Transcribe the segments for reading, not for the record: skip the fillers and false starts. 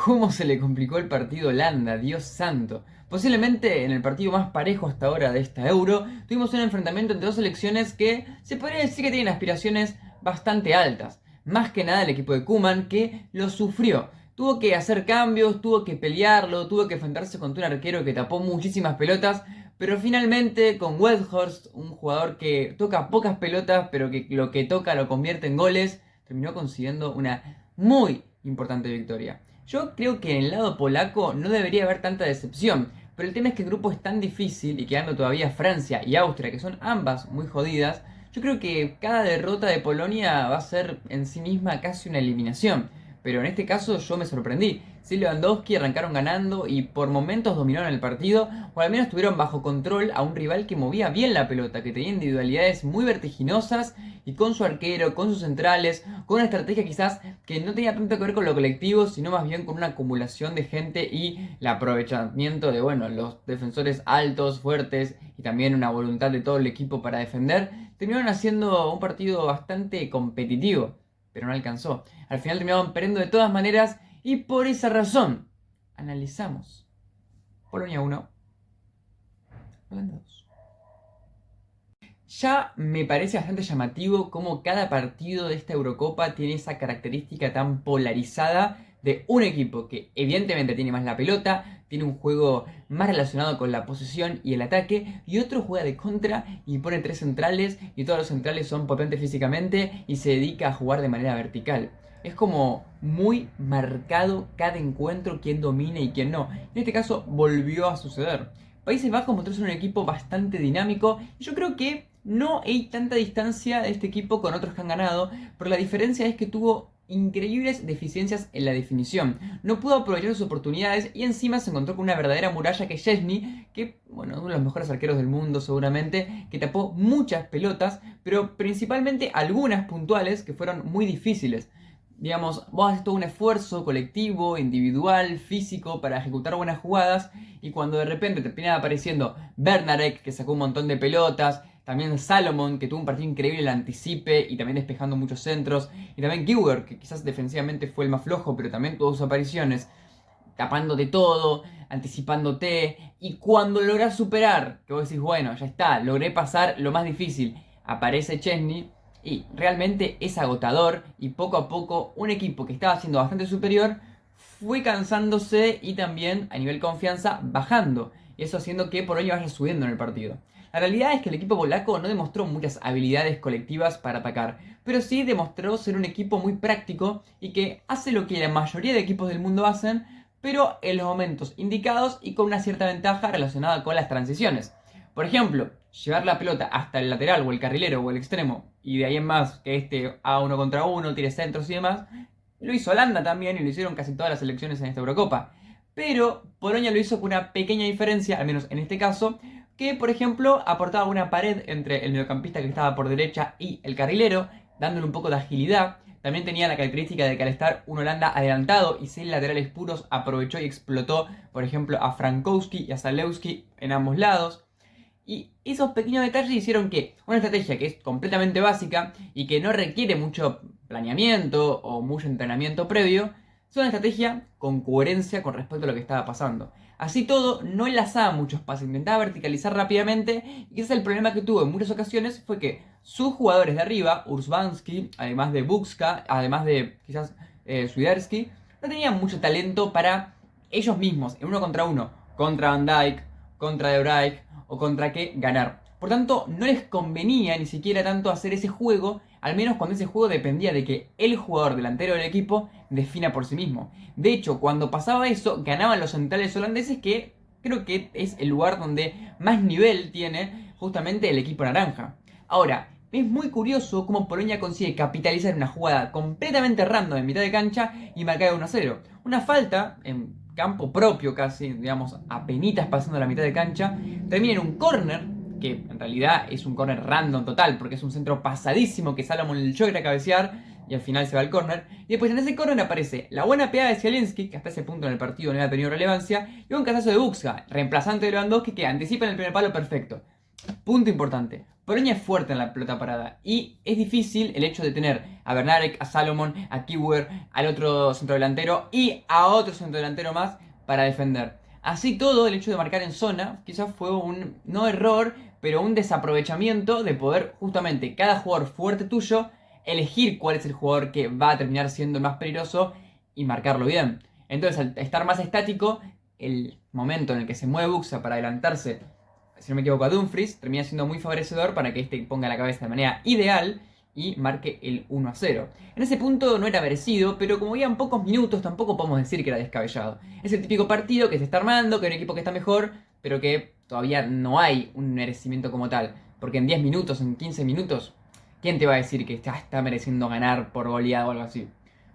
¿Cómo se le complicó el partido a Holanda? Dios santo. Posiblemente en el partido más parejo hasta ahora de esta Euro, tuvimos un enfrentamiento entre dos selecciones que se podría decir que tienen aspiraciones bastante altas. Más que nada el equipo de Koeman, que lo sufrió. Tuvo que hacer cambios, tuvo que pelearlo, tuvo que enfrentarse contra un arquero que tapó muchísimas pelotas, pero finalmente con Weghorst, un jugador que toca pocas pelotas, pero que lo que toca lo convierte en goles, terminó consiguiendo una muy importante victoria. Yo creo que en el lado polaco no debería haber tanta decepción, pero el tema es que el grupo es tan difícil y quedando todavía Francia y Austria, que son ambas muy jodidas, yo creo que cada derrota de Polonia va a ser en sí misma casi una eliminación. Pero en este caso yo me sorprendí. Sí, Lewandowski arrancaron ganando y por momentos dominaron el partido, o al menos tuvieron bajo control a un rival que movía bien la pelota, que tenía individualidades muy vertiginosas y con su arquero, con sus centrales, con una estrategia quizás que no tenía tanto que ver con lo colectivo, sino más bien con una acumulación de gente y el aprovechamiento de, bueno, los defensores altos, fuertes y también una voluntad de todo el equipo para defender, terminaron haciendo un partido bastante competitivo, pero no alcanzó. Al final terminaron perdiendo de todas maneras y por esa razón analizamos Polonia 1, Holanda 2. Ya me parece bastante llamativo cómo cada partido de esta Eurocopa tiene esa característica tan polarizada de un equipo que evidentemente tiene más la pelota, tiene un juego más relacionado con la posesión y el ataque, y otro juega de contra y pone tres centrales y todos los centrales son potentes físicamente y se dedica a jugar de manera vertical. Es como muy marcado cada encuentro quién domina y quién no. En este caso volvió a suceder. Países Bajos mostró ser un equipo bastante dinámico y yo creo que no hay tanta distancia de este equipo con otros que han ganado, pero la diferencia es que tuvo increíbles deficiencias en la definición. No pudo aprovechar sus oportunidades y encima se encontró con una verdadera muralla que es Szczęsny, que, bueno, uno de los mejores arqueros del mundo seguramente, que tapó muchas pelotas, pero principalmente algunas puntuales que fueron muy difíciles. Digamos, vos haces todo un esfuerzo colectivo, individual, físico para ejecutar buenas jugadas y cuando de repente te termina apareciendo Bernarek, que sacó un montón de pelotas, también Salomon, que tuvo un partido increíble en el anticipe y también despejando muchos centros, y también Gewer, que quizás defensivamente fue el más flojo, pero también tuvo sus apariciones, tapándote todo, anticipándote, y cuando logras superar, que vos decís, bueno, ya está, logré pasar lo más difícil, aparece Chesney y realmente es agotador y poco a poco un equipo que estaba siendo bastante superior fue cansándose y también a nivel confianza bajando. Y eso haciendo que Polonia vaya subiendo en el partido. La realidad es que el equipo polaco no demostró muchas habilidades colectivas para atacar, pero sí demostró ser un equipo muy práctico y que hace lo que la mayoría de equipos del mundo hacen, pero en los momentos indicados y con una cierta ventaja relacionada con las transiciones. Por ejemplo, llevar la pelota hasta el lateral o el carrilero o el extremo y de ahí en más que este haga uno contra uno, tire centros y demás, lo hizo Holanda también y lo hicieron casi todas las selecciones en esta Eurocopa. Pero Polonia lo hizo con una pequeña diferencia, al menos en este caso, que por ejemplo aportaba una pared entre el mediocampista que estaba por derecha y el carrilero, dándole un poco de agilidad. También tenía la característica de que al estar un Holanda adelantado y sin laterales puros, aprovechó y explotó, por ejemplo, a Frankowski y a Zalewski en ambos lados. Y esos pequeños detalles hicieron que una estrategia que es completamente básica y que no requiere mucho planeamiento o mucho entrenamiento previo, es una estrategia con coherencia con respecto a lo que estaba pasando. Así todo, no enlazaba muchos pases, intentaba verticalizar rápidamente y ese es el problema que tuvo en muchas ocasiones, fue que sus jugadores de arriba, Ursbansky, además de Bukska, además de quizás Swiderski, no tenían mucho talento para ellos mismos, en uno, contra Van Dijk, contra De Vrij o contra qué ganar. Por tanto, no les convenía ni siquiera tanto hacer ese juego, al menos cuando ese juego dependía de que el jugador delantero del equipo defina por sí mismo. De hecho, cuando pasaba eso, ganaban los centrales holandeses, que creo que es el lugar donde más nivel tiene justamente el equipo naranja. Ahora, es muy curioso cómo Polonia consigue capitalizar una jugada completamente random en mitad de cancha y marcar 1-0. Una falta en campo propio casi, digamos, apenitas pasando la mitad de cancha, termina en un córner, que en realidad es un córner random total, porque es un centro pasadísimo que Salomon logra cabecear y al final se va al córner. Y después en ese córner aparece la buena pegada de Zielinski, que hasta ese punto en el partido no había tenido relevancia, y un cazazo de Bukska, reemplazante de Lewandowski, que anticipa en el primer palo perfecto. Punto importante. Polonia es fuerte en la pelota parada y es difícil el hecho de tener a Bernarek, a Salomon, a Kiwer, al otro centrodelantero y a otro centrodelantero más para defender. Así todo, el hecho de marcar en zona quizás fue un, no error, pero un desaprovechamiento de poder justamente cada jugador fuerte tuyo elegir cuál es el jugador que va a terminar siendo el más peligroso y marcarlo bien. Entonces, al estar más estático, el momento en el que se mueve Buxa para adelantarse, si no me equivoco, a Dumfries, termina siendo muy favorecedor para que este ponga la cabeza de manera ideal y marque el 1-0. En ese punto no era merecido, pero como habían pocos minutos, tampoco podemos decir que era descabellado. Es el típico partido que se está armando, que hay un equipo que está mejor, pero que todavía no hay un merecimiento como tal. Porque en 10 minutos, en 15 minutos, ¿quién te va a decir que está mereciendo ganar por goleada o algo así?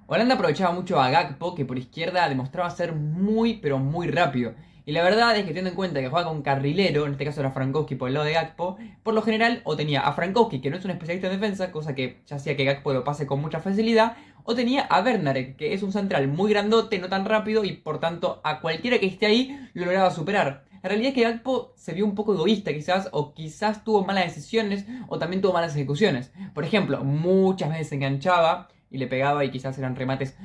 Holanda aprovechaba mucho a Gakpo, que por izquierda demostraba ser muy, pero muy rápido. Y la verdad es que teniendo en cuenta que juega con carrilero, en este caso era Frankowski por el lado de Gakpo, por lo general o tenía a Frankowski, que no es un especialista en defensa, cosa que ya hacía que Gakpo lo pase con mucha facilidad, o tenía a Bernarek, que es un central muy grandote, no tan rápido, y por tanto a cualquiera que esté ahí lo lograba superar. La realidad es que Gakpo se vio un poco egoísta quizás, o quizás tuvo malas decisiones, o también tuvo malas ejecuciones. Por ejemplo, muchas veces se enganchaba y le pegaba y quizás eran remates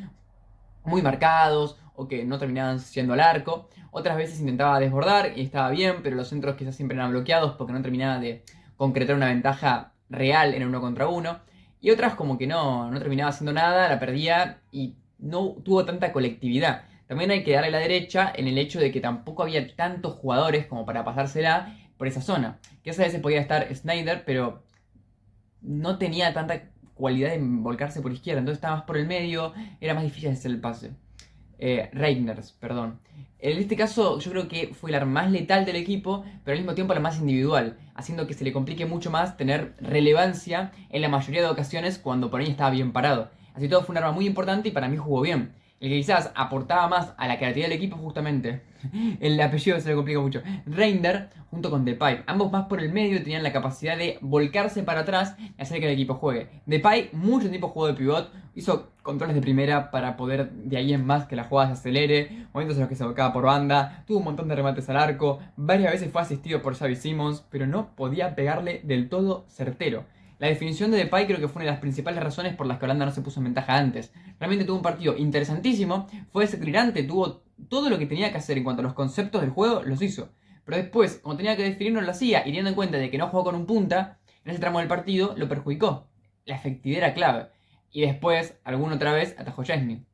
muy marcados o que no terminaban siendo al arco. Otras veces intentaba desbordar y estaba bien, pero los centros quizás siempre eran bloqueados porque no terminaba de concretar una ventaja real en 1 contra 1. Y otras como que no terminaba haciendo nada, la perdía y no tuvo tanta colectividad. También hay que darle la derecha en el hecho de que tampoco había tantos jugadores como para pasársela por esa zona. Que a veces podía estar Snyder, pero no tenía tanta cualidad de volcarse por izquierda, entonces estaba más por el medio, era más difícil hacer el pase. Reiners, perdón. En este caso yo creo que fue la más letal del equipo, pero al mismo tiempo la más individual, haciendo que se le complique mucho más tener relevancia en la mayoría de ocasiones cuando por ahí estaba bien parado. Así todo fue un arma muy importante y para mí jugó bien. El que quizás aportaba más a la creatividad del equipo justamente, el apellido se le complica mucho, Reiner junto con Depay. Ambos más por el medio tenían la capacidad de volcarse para atrás y hacer que el equipo juegue. Depay mucho tiempo jugó de pivot, hizo controles de primera para poder de ahí en más que la jugada se acelere, momentos en los que se volcaba por banda, tuvo un montón de remates al arco, varias veces fue asistido por Xavi Simons, pero no podía pegarle del todo certero. La definición de Depay creo que fue una de las principales razones por las que Holanda no se puso en ventaja antes. Realmente tuvo un partido interesantísimo, fue desequilibrante, tuvo todo lo que tenía que hacer en cuanto a los conceptos del juego, los hizo. Pero después, como tenía que definir, no lo hacía, y teniendo en cuenta de que no jugó con un punta, en ese tramo del partido lo perjudicó. La efectividad era clave. Y después, alguna otra vez, atajó Szczęsny.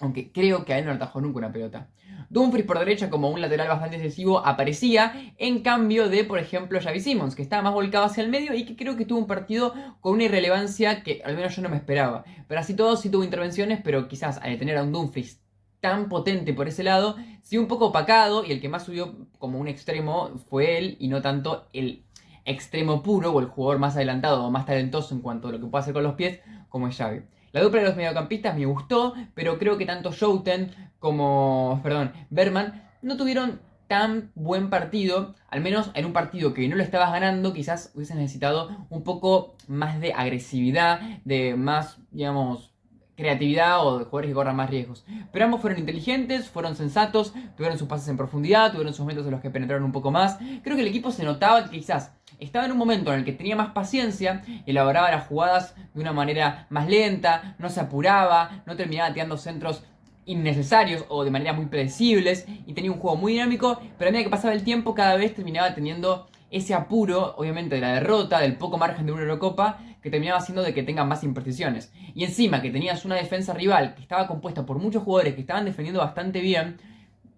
Aunque creo que a él no le atajó nunca una pelota. Dumfries por derecha como un lateral bastante excesivo aparecía en cambio de, por ejemplo, Xavi Simons, que estaba más volcado hacia el medio y que creo que tuvo un partido con una irrelevancia que al menos yo no me esperaba. Pero así todo sí tuvo intervenciones, pero quizás al tener a un Dumfries tan potente por ese lado, sí un poco opacado y el que más subió como un extremo fue él y no tanto el extremo puro o el jugador más adelantado o más talentoso en cuanto a lo que puede hacer con los pies como es Xavi. La dupla de los mediocampistas me gustó, pero creo que tanto Schouten como, Berman no tuvieron tan buen partido, al menos en un partido que no lo estabas ganando, quizás hubiesen necesitado un poco más de agresividad, de más, digamos, creatividad o de jugadores que corran más riesgos. Pero ambos fueron inteligentes, fueron sensatos, tuvieron sus pases en profundidad, tuvieron sus momentos en los que penetraron un poco más. Creo que el equipo se notaba que quizás estaba en un momento en el que tenía más paciencia, elaboraba las jugadas de una manera más lenta, no se apuraba, no terminaba tirando centros innecesarios o de manera muy predecibles y tenía un juego muy dinámico, pero a medida que pasaba el tiempo cada vez terminaba teniendo ese apuro, obviamente de la derrota, del poco margen de una Eurocopa, que terminaba haciendo de que tengan más imprecisiones. Y encima que tenías una defensa rival que estaba compuesta por muchos jugadores que estaban defendiendo bastante bien,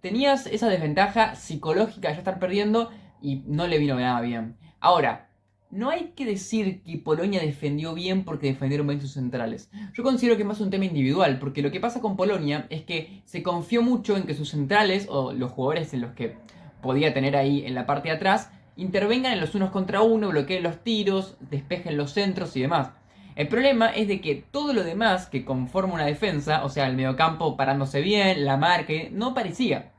tenías esa desventaja psicológica de ya estar perdiendo y no le vino nada bien. Ahora, no hay que decir que Polonia defendió bien porque defendieron bien sus centrales. Yo considero que es más un tema individual, porque lo que pasa con Polonia es que se confió mucho en que sus centrales, o los jugadores en los que podía tener ahí en la parte de atrás, intervengan en los 1 contra 1, bloqueen los tiros, despejen los centros y demás. El problema es de que todo lo demás que conforma una defensa, o sea, el mediocampo parándose bien, la marca, no parecía.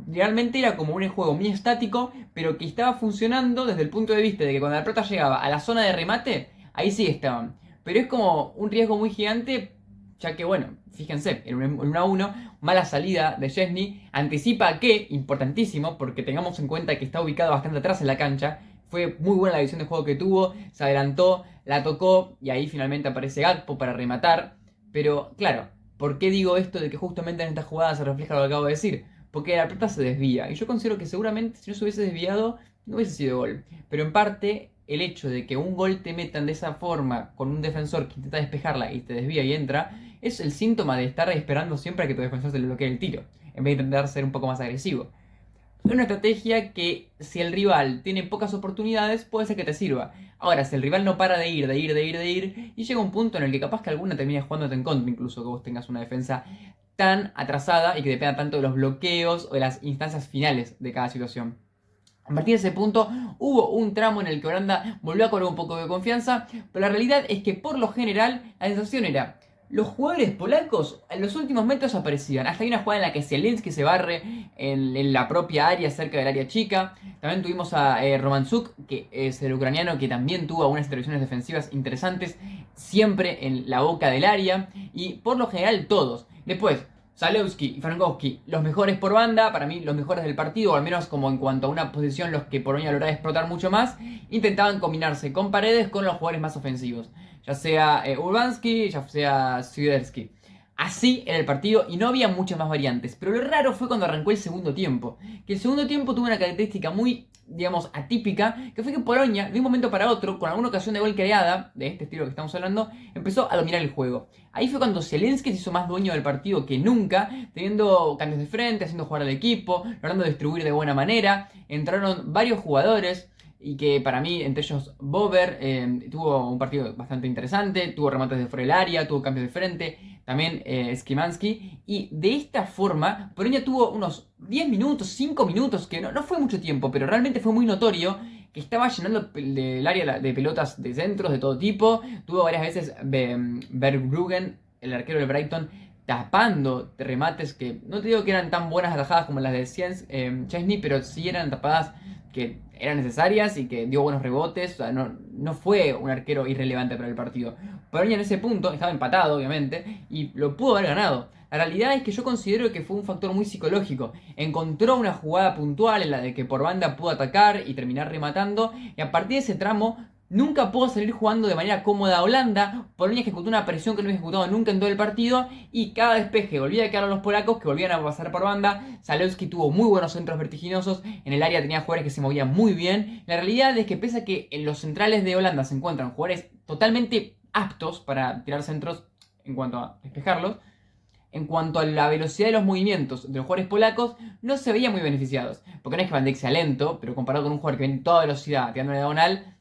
Realmente era como un juego muy estático, pero que estaba funcionando desde el punto de vista de que cuando la pelota llegaba a la zona de remate, ahí sí estaban. Pero es como un riesgo muy gigante, ya que bueno, fíjense, en un 1-1, mala salida de Szczęsny, anticipa que, importantísimo, porque tengamos en cuenta que está ubicado bastante atrás en la cancha, Fue muy buena la visión de juego que tuvo, se adelantó, la tocó y ahí finalmente aparece Gakpo para rematar. Pero claro, ¿por qué digo esto de que justamente en esta jugada se refleja lo que acabo de decir? Porque la pelota se desvía y yo considero que seguramente si no se hubiese desviado no hubiese sido gol. Pero en parte el hecho de que un gol te metan de esa forma con un defensor que intenta despejarla y te desvía y entra es el síntoma de estar esperando siempre a que tu defensor se le bloquee el tiro en vez de intentar ser un poco más agresivo. Es una estrategia que si el rival tiene pocas oportunidades puede ser que te sirva. Ahora, si el rival no para de ir y llega un punto en el que capaz que alguna termina jugándote en contra, incluso que vos tengas una defensa tan atrasada y que dependa tanto de los bloqueos o de las instancias finales de cada situación. A partir de ese punto hubo un tramo en el que Holanda volvió a cobrar un poco de confianza, pero la realidad es que por lo general la sensación era los jugadores polacos en los últimos metros aparecían. Hasta hay una jugada en la que Zielinski se barre en la propia área, cerca del área chica. También tuvimos a Romanchuk, que es el ucraniano, que también tuvo algunas intervenciones defensivas interesantes, siempre en la boca del área. Y por lo general todos. Después, Zalewski y Frankowski, los mejores por banda, para mí los mejores del partido, o al menos como en cuanto a una posición los que Polonia lograba explotar mucho más, intentaban combinarse con Paredes con los jugadores más ofensivos, ya sea Urbanski, ya sea Swiderski. Así era el partido y no había muchas más variantes, pero lo raro fue cuando arrancó el segundo tiempo, que el segundo tiempo tuvo una característica muy, digamos, atípica, que fue que Polonia, de un momento para otro, con alguna ocasión de gol creada, de este estilo que estamos hablando, empezó a dominar el juego. Ahí fue cuando Zielinski se hizo más dueño del partido que nunca, teniendo cambios de frente, haciendo jugar al equipo, logrando distribuir de buena manera. Entraron varios jugadores y que para mí, entre ellos Bober, tuvo un partido bastante interesante, tuvo remates de fuera del área, tuvo cambios de frente, también Skimanski, y de esta forma Polonia tuvo unos 10 minutos, 5 minutos, que no fue mucho tiempo, pero realmente fue muy notorio, que estaba llenando el área de pelotas de centros de todo tipo. Tuvo varias veces Verbruggen, el arquero del Brighton, tapando remates que no te digo que eran tan buenas atajadas como las de Chesney, pero sí eran tapadas que eran necesarias y que dio buenos rebotes. O sea, no fue un arquero irrelevante para el partido. Polonia en ese punto estaba empatado, obviamente, y lo pudo haber ganado. La realidad es que yo considero que fue un factor muy psicológico. Encontró una jugada puntual en la de que por banda pudo atacar y terminar rematando, y a partir de ese tramo nunca pudo salir jugando de manera cómoda a Holanda. Polonia ejecutó una presión que no había ejecutado nunca en todo el partido, y cada despeje volvía a quedar a los polacos, que volvían a pasar por banda. Zalewski tuvo muy buenos centros vertiginosos, en el área tenía jugadores que se movían muy bien. La realidad es que pese a que en los centrales de Holanda se encuentran jugadores totalmente aptos para tirar centros en cuanto a despejarlos, en cuanto a la velocidad de los movimientos de los jugadores polacos, no se veían muy beneficiados. Porque no es que Van Dijk sea lento, pero comparado con un jugador que viene en toda velocidad tirando la diagonal,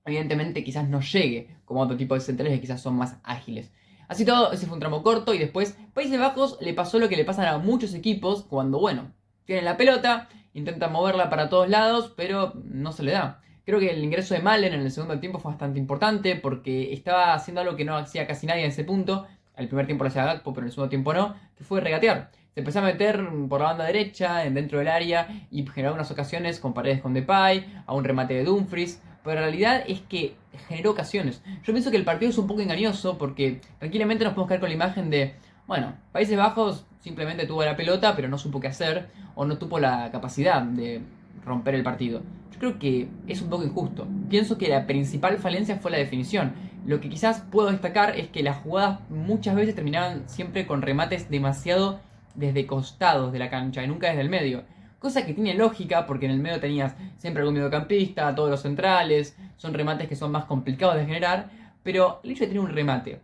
evidentemente quizás no llegue como otro tipo de centrales que quizás son más ágiles. Así todo, ese fue un tramo corto y después Países Bajos le pasó lo que le pasa a muchos equipos cuando, bueno, tienen la pelota, intentan moverla para todos lados, pero no se le da. Creo que el ingreso de Malen en el segundo tiempo fue bastante importante porque estaba haciendo algo que no hacía casi nadie en ese punto. El primer tiempo lo hacía Gakpo, pero en el segundo tiempo no, que fue regatear. Se empezó a meter por la banda derecha, dentro del área, y generó unas ocasiones con Paredes con Depay, a un remate de Dumfries. Pero la realidad es que generó ocasiones. Yo pienso que el partido es un poco engañoso porque tranquilamente nos podemos caer con la imagen de, bueno, Países Bajos simplemente tuvo la pelota pero no supo qué hacer o no tuvo la capacidad de romper el partido. Yo creo que es un poco injusto. Pienso que la principal falencia fue la definición. Lo que quizás puedo destacar es que las jugadas muchas veces terminaban siempre con remates demasiado desde costados de la cancha y nunca desde el medio. Cosa que tiene lógica porque en el medio tenías siempre algún mediocampista, todos los centrales, son remates que son más complicados de generar, pero el hecho de tener un remate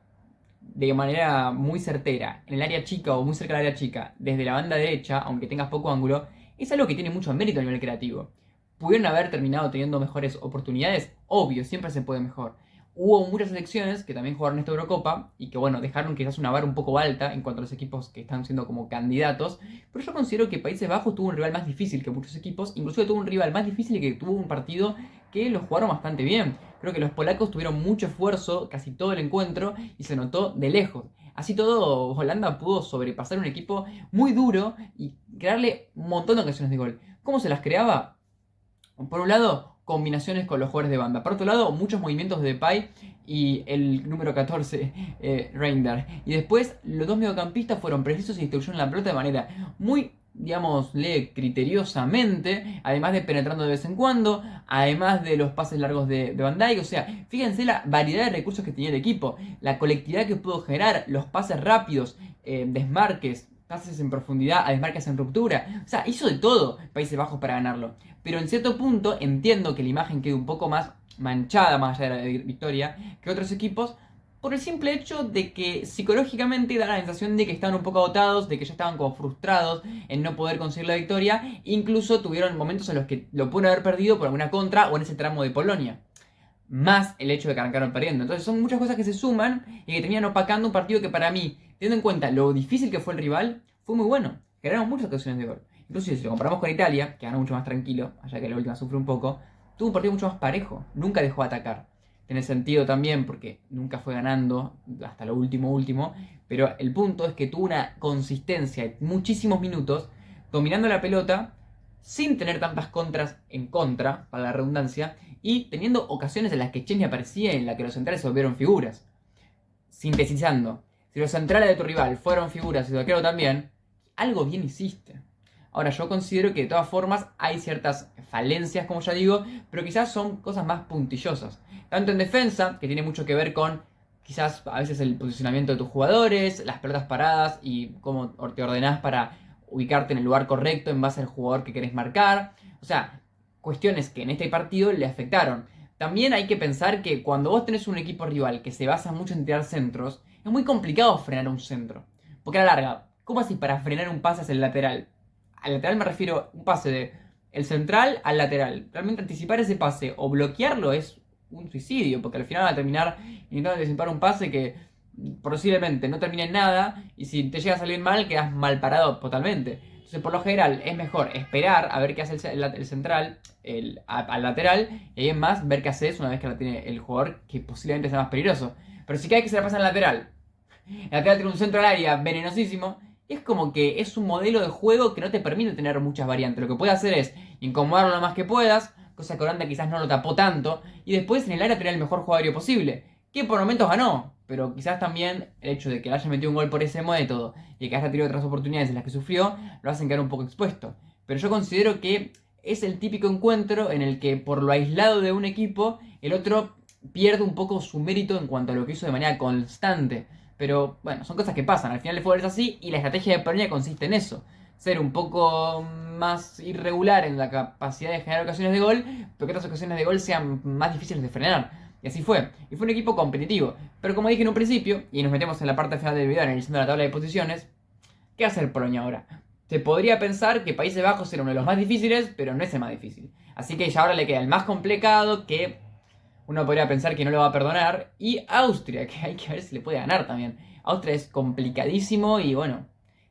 de manera muy certera en el área chica o muy cerca del área chica, desde la banda derecha, aunque tengas poco ángulo, es algo que tiene mucho mérito a nivel creativo. ¿Pudieron haber terminado teniendo mejores oportunidades? Obvio, siempre se puede mejor. Hubo muchas selecciones que también jugaron esta Eurocopa y que, bueno, dejaron quizás una vara un poco alta en cuanto a los equipos que están siendo como candidatos, pero yo considero que Países Bajos tuvo un rival más difícil que muchos equipos, inclusive tuvo un rival más difícil y que tuvo un partido que lo jugaron bastante bien. Creo que los polacos tuvieron mucho esfuerzo casi todo el encuentro y se notó de lejos. Así todo, Holanda pudo sobrepasar un equipo muy duro y crearle un montón de ocasiones de gol. ¿Cómo se las creaba? Por un lado, combinaciones con los jugadores de banda. Por otro lado, muchos movimientos de Depay y el número 14, Reinders. Y después, los dos mediocampistas fueron precisos y distribuyeron la pelota de manera muy digamos, lee criteriosamente, además de penetrando de vez en cuando, además de los pases largos de Van Dijk. O sea, fíjense la variedad de recursos que tenía el equipo, la colectividad que pudo generar, los pases rápidos, desmarques, pases en profundidad, a desmarques en ruptura. O sea, hizo de todo Países Bajos para ganarlo. Pero en cierto punto entiendo que la imagen quede un poco más manchada, más allá de la victoria, que otros equipos, por el simple hecho de que psicológicamente da la sensación de que estaban un poco agotados, de que ya estaban como frustrados en no poder conseguir la victoria. Incluso tuvieron momentos en los que lo pudieron haber perdido por alguna contra o en ese tramo de Polonia. Más el hecho de que arrancaron perdiendo. Entonces son muchas cosas que se suman y que terminan opacando un partido que para mí, teniendo en cuenta lo difícil que fue el rival, fue muy bueno. Generaron muchas ocasiones de gol. Incluso si lo comparamos con Italia, que ganó mucho más tranquilo, allá que la última sufre un poco, tuvo un partido mucho más parejo. Nunca dejó de atacar. Tiene sentido también porque nunca fue ganando hasta lo último, pero el punto es que tuvo una consistencia de muchísimos minutos dominando la pelota sin tener tantas contras en contra, para la redundancia, y teniendo ocasiones en las que Chesney aparecía y en las que los centrales se volvieron figuras. Sintetizando, si los centrales de tu rival fueron figuras y tu arquero también, algo bien hiciste. Ahora, yo considero que de todas formas hay ciertas falencias, como ya digo, pero quizás son cosas más puntillosas. Tanto en defensa, que tiene mucho que ver con quizás a veces el posicionamiento de tus jugadores, las pelotas paradas y cómo te ordenás para ubicarte en el lugar correcto en base al jugador que querés marcar. O sea, cuestiones que en este partido le afectaron. También hay que pensar que cuando vos tenés un equipo rival que se basa mucho en tirar centros, es muy complicado frenar un centro. Porque a la larga, ¿cómo así para frenar un pase hacia el lateral? Al lateral me refiero a un pase de el central al lateral. Realmente anticipar ese pase o bloquearlo es un suicidio, porque al final va a terminar intentando anticipar un pase que posiblemente no termine en nada, y si te llega a salir mal, quedas mal parado totalmente. Entonces, por lo general, es mejor esperar a ver qué hace el central al lateral, y ahí en más ver qué haces una vez que la tiene el jugador que posiblemente sea más peligroso. Pero si cada vez que se la pasa al lateral, el lateral tiene un centro al área venenosísimo, es como que es un modelo de juego que no te permite tener muchas variantes. Lo que puedes hacer es incomodarlo lo más que puedas, cosa que Holanda quizás no lo tapó tanto, y después en el área tener el mejor jugador aéreo posible, que por momentos ganó, pero quizás también el hecho de que le haya metido un gol por ese método y que haya tenido otras oportunidades en las que sufrió, lo hacen quedar un poco expuesto. Pero yo considero que es el típico encuentro en el que por lo aislado de un equipo, el otro pierde un poco su mérito en cuanto a lo que hizo de manera constante. Pero bueno, son cosas que pasan. Al final el fútbol es así y la estrategia de Polonia consiste en eso. Ser un poco más irregular en la capacidad de generar ocasiones de gol, pero que otras ocasiones de gol sean más difíciles de frenar. Y así fue. Y fue un equipo competitivo. Pero como dije en un principio, y nos metemos en la parte final del video analizando la tabla de posiciones, ¿qué hace Polonia ahora? Se podría pensar que Países Bajos era uno de los más difíciles, pero no es el más difícil. Así que ya ahora le queda el más complicado, que uno podría pensar que no lo va a perdonar. Y Austria, que hay que ver si le puede ganar también. Austria es complicadísimo y bueno,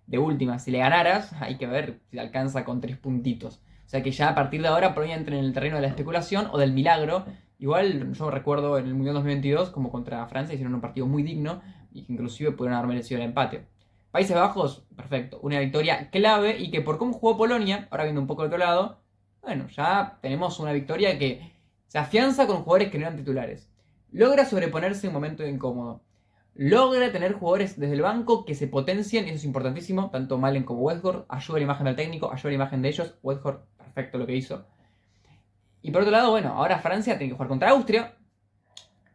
de última, si le ganaras, hay que ver si alcanza con 3 puntitos. O sea que ya a partir de ahora Polonia entra en el terreno de la especulación o del milagro. Igual yo recuerdo en el Mundial 2022 como contra Francia hicieron un partido muy digno y que inclusive pudieron haber merecido el empate. Países Bajos, perfecto, una victoria clave y que por cómo jugó Polonia, ahora viendo un poco de otro lado, bueno, ya tenemos una victoria que se afianza con jugadores que no eran titulares. Logra sobreponerse en un momento incómodo. Logra tener jugadores desde el banco que se potencien, y eso es importantísimo. Tanto Malen como Weghorst ayuda a la imagen del técnico, ayuda a la imagen de ellos. Weghorst, perfecto lo que hizo. Y por otro lado, bueno, ahora Francia tiene que jugar contra Austria.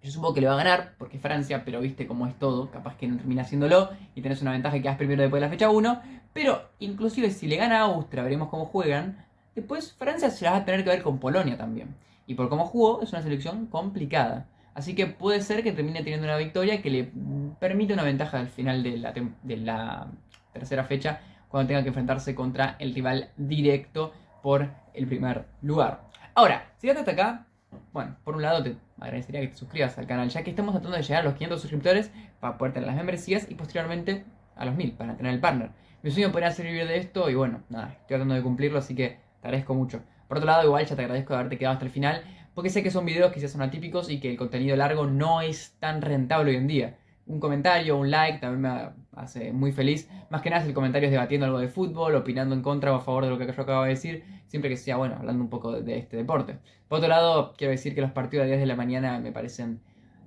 Yo supongo que le va a ganar, porque es Francia, pero viste cómo es todo. Capaz que no termina haciéndolo y tenés una ventaja que quedas primero después de la fecha 1. Pero inclusive si le gana a Austria, veremos cómo juegan. Después Francia se la va a tener que ver con Polonia también. Y por cómo jugó, es una selección complicada. Así que puede ser que termine teniendo una victoria que le permite una ventaja al final de la tercera fecha, cuando tenga que enfrentarse contra el rival directo por el primer lugar. Ahora, si llegaste hasta acá, bueno, por un lado te agradecería que te suscribas al canal, ya que estamos tratando de llegar a los 500 suscriptores para poder tener las membresías y posteriormente a los 1000 para tener el partner. Mi sueño podría ser vivir de esto y bueno, nada, estoy tratando de cumplirlo, así que te agradezco mucho. Por otro lado, igual ya te agradezco de haberte quedado hasta el final, porque sé que son videos que quizás son atípicos y que el contenido largo no es tan rentable hoy en día. Un comentario, un like también me hace muy feliz. Más que nada si el comentario es debatiendo algo de fútbol, opinando en contra o a favor de lo que yo acabo de decir, siempre que sea, bueno, hablando un poco de este deporte. Por otro lado, quiero decir que los partidos de 10 de la mañana me parecen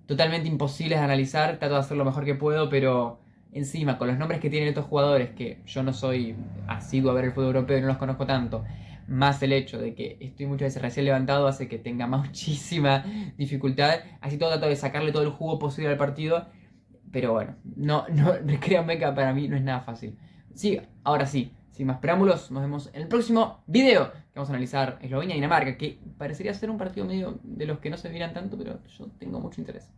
totalmente imposibles de analizar. Trato de hacer lo mejor que puedo, pero encima con los nombres que tienen estos jugadores, que yo no soy asiduo a ver el fútbol europeo y no los conozco tanto, más el hecho de que estoy muchas veces recién levantado hace que tenga muchísima dificultad. Así todo trato de sacarle todo el jugo posible al partido. Pero bueno, no, créanme que para mí no es nada fácil. Sí, ahora sí, sin más preámbulos, nos vemos en el próximo video, que vamos a analizar Eslovenia y Dinamarca, que parecería ser un partido medio de los que no se miran tanto, pero yo tengo mucho interés.